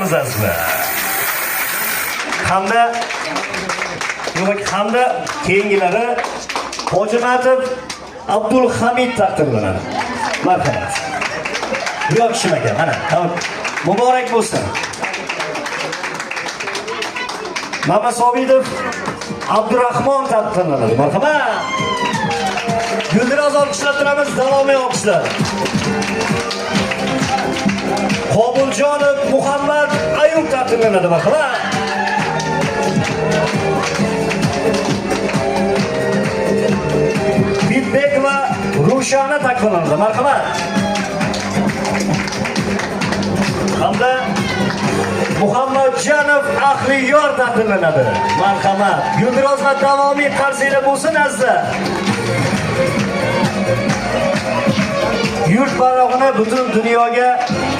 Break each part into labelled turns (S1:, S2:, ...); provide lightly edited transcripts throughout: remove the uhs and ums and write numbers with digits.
S1: hamzasini hamda keyingilari Hojimatov Abdulhamid taqdirlanadi. Marhamat. Yo'qshim aka, mana muborak bo'lsin. Mamasobidov Abdurahmon taqdirlanadi. Marhamat. Guldiroz olqishlab turamiz, davomiy olqishlar. Qobuljonov Muhammad Ayub taqdirlanadi. Marhamat. Bitbek va Rushana taqdirlanadi. Marhamat. Hamda Muhammadjanov Ahliyor taqdirlanadi. Marhamat. Guldiroz va davomiy qarsiylar bo'lsin azizlar. Yurt bayrog'ini butun dunyoga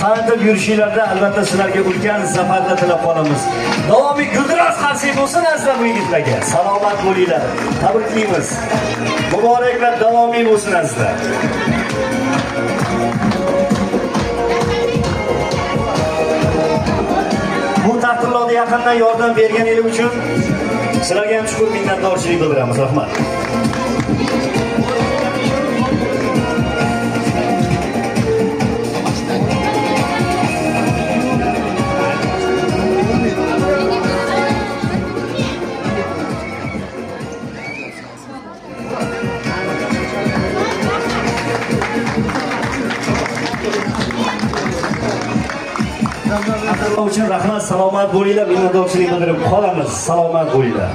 S1: tanitib yurishinglarda albatta sizlarga ulkan zafarlar tilab qolamiz. Davomiy Guldiroz qarsiy bo'lsin azizlar bu yigitlarga. Salomat bo'linglar. Tabriklaymiz. Muboraklar davomiy bo'lsin azizlar. Bu taqdirlovda yaqindan yordam berganingiz uchun sizlarga ham chuqur minnatdorchilik bildiramiz. Rahmat. uchun rahmat, salomat bo'linglar, minnatdorchilik bildirib qolamiz. Salomat bo'linglar.